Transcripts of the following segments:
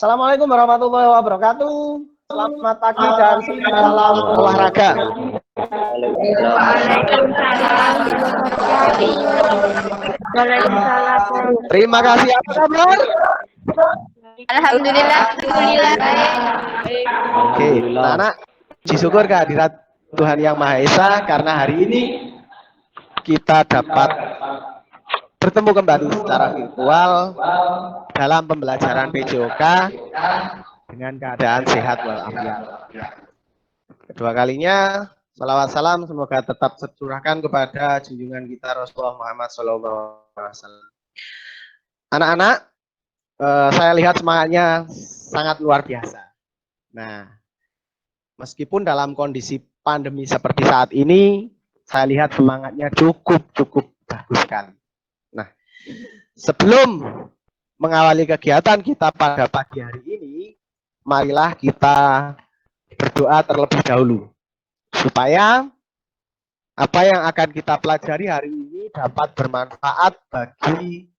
Assalamualaikum warahmatullahi wabarakatuh. Selamat pagi dan salam olahraga. Terima kasih. Apa kabar? Alhamdulillah. Oke, anak syukur kehadirat Tuhan Yang Maha Esa karena hari ini kita dapat bertemu kembali secara virtual dalam pembelajaran PJOK dengan keadaan sehat walafiat. Kedua kalinya, salawat salam semoga tetap tercurahkan kepada junjungan kita Rasulullah Muhammad SAW. Anak-anak, saya lihat semangatnya sangat luar biasa. Nah, meskipun dalam kondisi pandemi seperti saat ini, saya lihat semangatnya cukup bagus sekali. Nah, sebelum mengawali kegiatan kita pada pagi hari ini, marilah kita berdoa terlebih dahulu supaya apa yang akan kita pelajari hari ini dapat bermanfaat bagi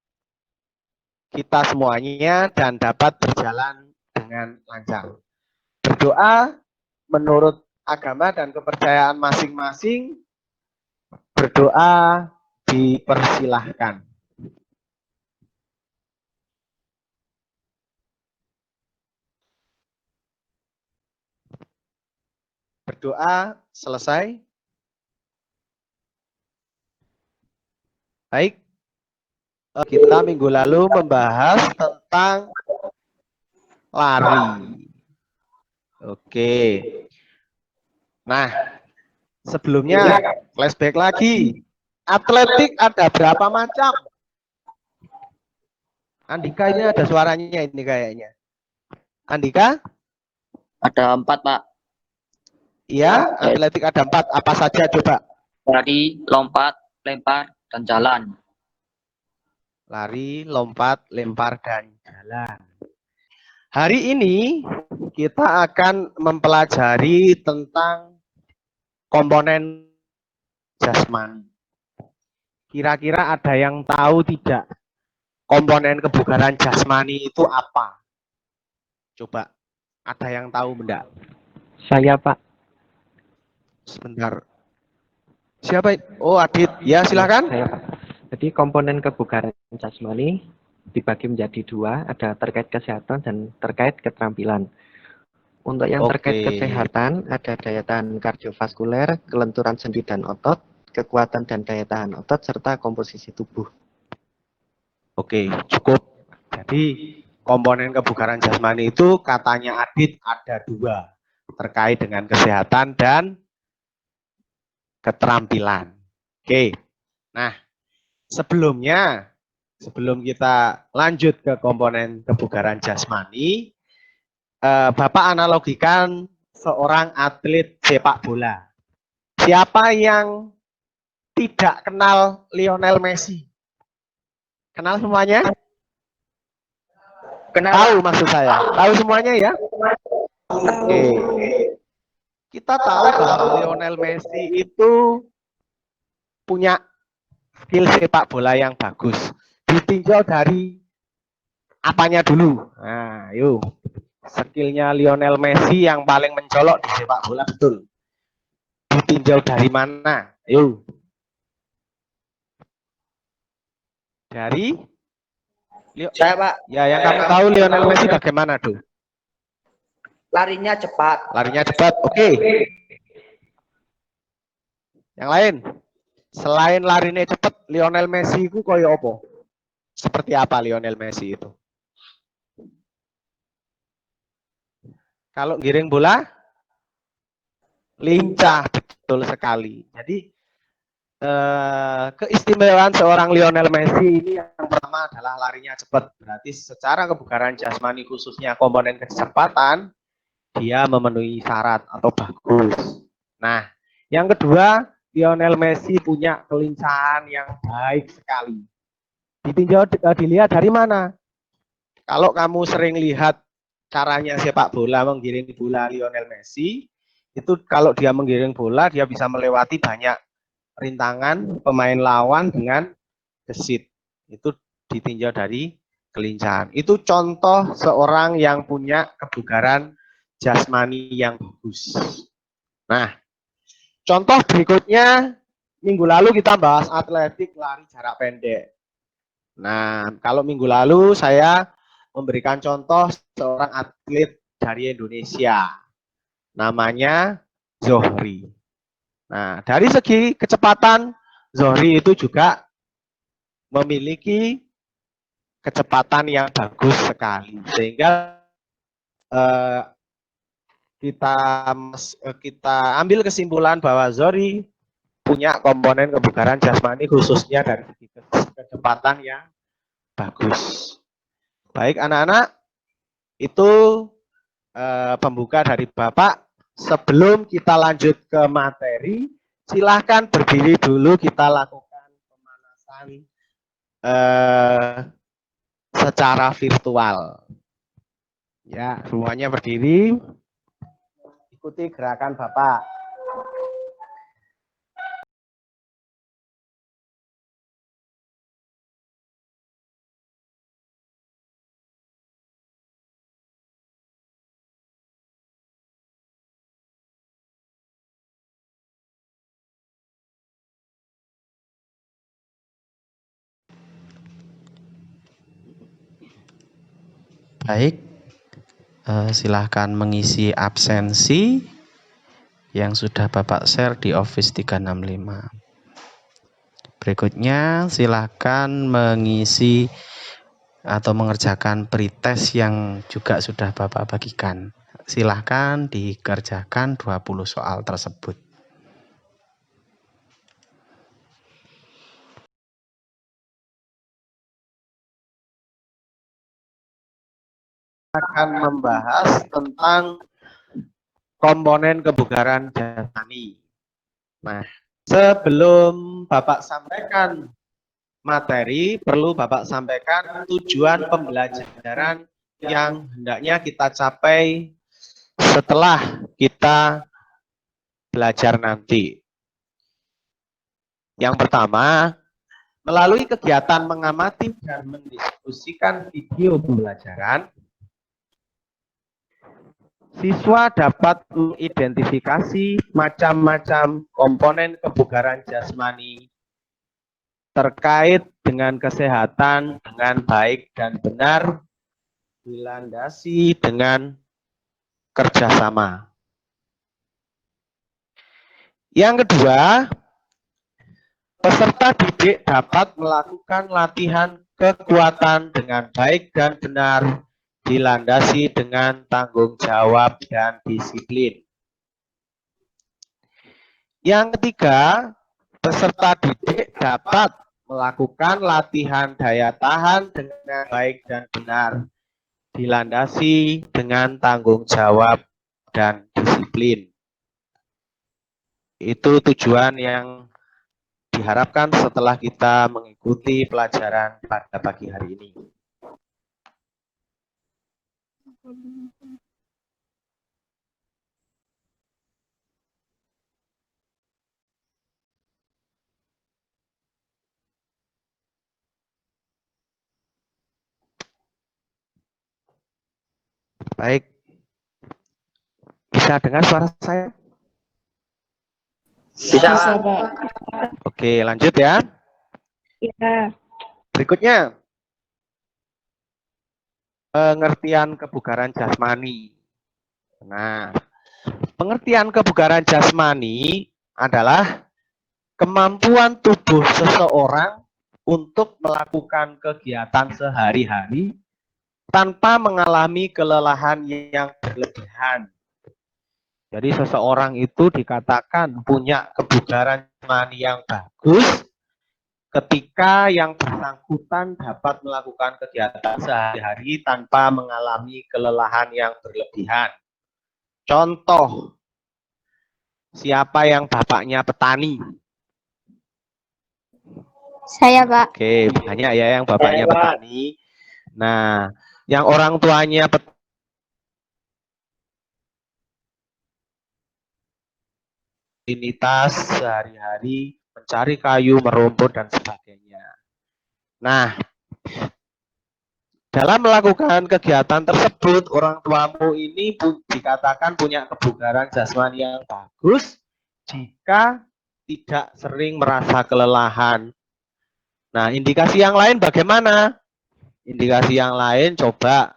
kita semuanya dan dapat berjalan dengan lancar. Berdoa menurut agama dan kepercayaan masing-masing, berdoa dipersilahkan. Berdoa selesai. Baik, kita minggu lalu membahas tentang lari. Oke. Nah, sebelumnya flashback lagi. Atletik ada berapa macam? Andika ini ada suaranya ini kayaknya. Andika? Ada 4, Pak. Iya, atletik ada 4. Apa saja coba? Lari, lompat, lempar, dan jalan. Lari, lompat, lempar, dan jalan. Hari ini kita akan mempelajari tentang komponen jasmani. Kira-kira ada yang tahu tidak komponen kebugaran jasmani itu apa? Coba, ada yang tahu enggak? Saya, Pak. Sebentar. Siapa? Oh, Adit. Ya, silakan. Saya, Pak. Jadi komponen kebugaran jasmani dibagi menjadi 2, ada terkait kesehatan dan terkait keterampilan. Untuk yang terkait kesehatan, ada daya tahan kardiovaskuler, kelenturan sendi dan otot, kekuatan dan daya tahan otot, serta komposisi tubuh. Oke, cukup. Jadi komponen kebugaran jasmani itu katanya Adit ada 2, terkait dengan kesehatan dan keterampilan. Oke, nah sebelum kita lanjut ke komponen kebugaran jasmani, Bapak analogikan seorang atlet sepak bola. Siapa yang tidak kenal Lionel Messi? Kenal semuanya? Kenal. Tahu maksud saya? Tahu semuanya ya? Oke. Kita tahu bahwa Lionel Messi itu punya skill sepak bola yang bagus. Ditinjau dari apanya dulu? Nah, yuk. Skillnya Lionel Messi yang paling mencolok di sepak bola betul. Ditinjau dari mana? Yuk. Dari? Saya, Pak. Ya, yang kamu tahu Lionel Messi bagaimana, tuh? Larinya cepat. Larinya cepat, oke. Yang lain? Selain larinya cepat, Lionel Messi itu koyo apa? Seperti apa Lionel Messi itu? Kalau giring bola, lincah, betul sekali. Jadi keistimewaan seorang Lionel Messi ini yang pertama adalah larinya cepat. Berarti secara kebugaran jasmani khususnya komponen kecepatan, dia memenuhi syarat atau bagus. Nah, yang kedua, Lionel Messi punya kelincahan yang baik sekali. Ditinjau dilihat dari mana? Kalau kamu sering lihat caranya sepak bola menggiring bola Lionel Messi, itu kalau dia menggiring bola, dia bisa melewati banyak rintangan pemain lawan dengan gesit. Itu ditinjau dari kelincahan. Itu contoh seorang yang punya kebugaran jasmani yang bagus. Nah, contoh berikutnya, minggu lalu kita bahas atletik lari jarak pendek. Nah, kalau minggu lalu saya memberikan contoh seorang atlet dari Indonesia. Namanya Zohri. Nah, dari segi kecepatan, Zohri itu juga memiliki kecepatan yang bagus sekali. Sehingga kita ambil kesimpulan bahwa Zohri punya komponen kebugaran jasmani khususnya dari segi kecepatan yang bagus. Baik anak-anak, itu pembuka dari Bapak. Sebelum kita lanjut ke materi, silahkan berdiri dulu, kita lakukan pemanasan secara virtual. Ya, semuanya berdiri. Ikuti gerakan Bapak. Baik, silahkan mengisi absensi yang sudah Bapak share di Office 365. Berikutnya silahkan mengisi atau mengerjakan pretest yang juga sudah Bapak bagikan. Silahkan dikerjakan 20 soal tersebut. Akan membahas tentang komponen kebugaran jasmani. Nah, sebelum Bapak sampaikan materi, perlu Bapak sampaikan tujuan pembelajaran yang hendaknya kita capai setelah kita belajar nanti. Yang pertama, melalui kegiatan mengamati dan mendiskusikan video pembelajaran, siswa dapat mengidentifikasi macam-macam komponen kebugaran jasmani terkait dengan kesehatan dengan baik dan benar, dilandasi dengan kerjasama. Yang kedua, peserta didik dapat melakukan latihan kekuatan dengan baik dan benar, dilandasi dengan tanggung jawab dan disiplin. Yang ketiga, peserta didik dapat melakukan latihan daya tahan dengan baik dan benar, dilandasi dengan tanggung jawab dan disiplin. Itu tujuan yang diharapkan setelah kita mengikuti pelajaran pada pagi hari ini. Baik. Bisa dengar suara saya? Bisa, Bisa, Pak. Pak. Oke, lanjut ya. Ya. Berikutnya, pengertian kebugaran jasmani. Nah, pengertian kebugaran jasmani adalah kemampuan tubuh seseorang untuk melakukan kegiatan sehari-hari tanpa mengalami kelelahan yang berlebihan. Jadi seseorang itu dikatakan punya kebugaran jasmani yang bagus ketika yang bersangkutan dapat melakukan kegiatan sehari-hari tanpa mengalami kelelahan yang berlebihan. Contoh, siapa yang bapaknya petani? Saya, Pak. Oke, banyak ya yang bapaknya Saya, Pak. petani. Nah, yang orang tuanya rutinitas sehari-hari, mencari kayu, merumput, dan sebagainya. Nah, Dalam melakukan kegiatan tersebut, orang tuamu ini dikatakan punya kebugaran jasmani yang bagus jika tidak sering merasa kelelahan. Nah, indikasi yang lain bagaimana? Indikasi yang lain coba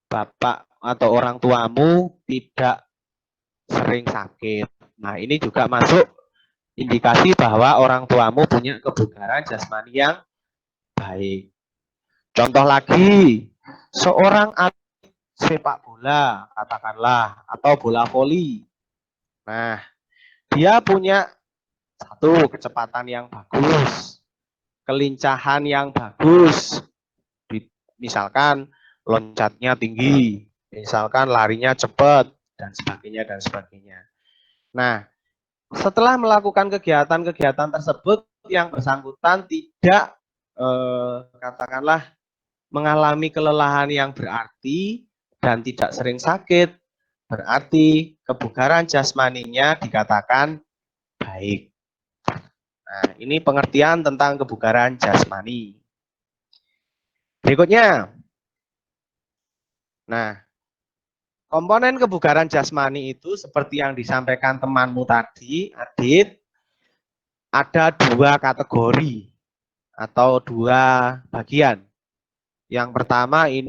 bapak atau orang tuamu tidak sering sakit. Nah, ini juga masuk indikasi bahwa orang tuamu punya kebugaran jasmani yang baik. Contoh lagi, seorang atlet sepak bola, katakanlah, atau bola voli. Nah, dia punya satu, kecepatan yang bagus, kelincahan yang bagus, misalkan loncatnya tinggi, misalkan larinya cepat, dan sebagainya, dan sebagainya. Nah, setelah melakukan kegiatan-kegiatan tersebut, yang bersangkutan tidak, katakanlah, mengalami kelelahan yang berarti dan tidak sering sakit, berarti kebugaran jasmaninya dikatakan baik. Nah, ini pengertian tentang kebugaran jasmani. Berikutnya. Nah, komponen kebugaran jasmani itu seperti yang disampaikan temanmu tadi, Adit, ada 2 kategori atau 2 bagian. Yang pertama ini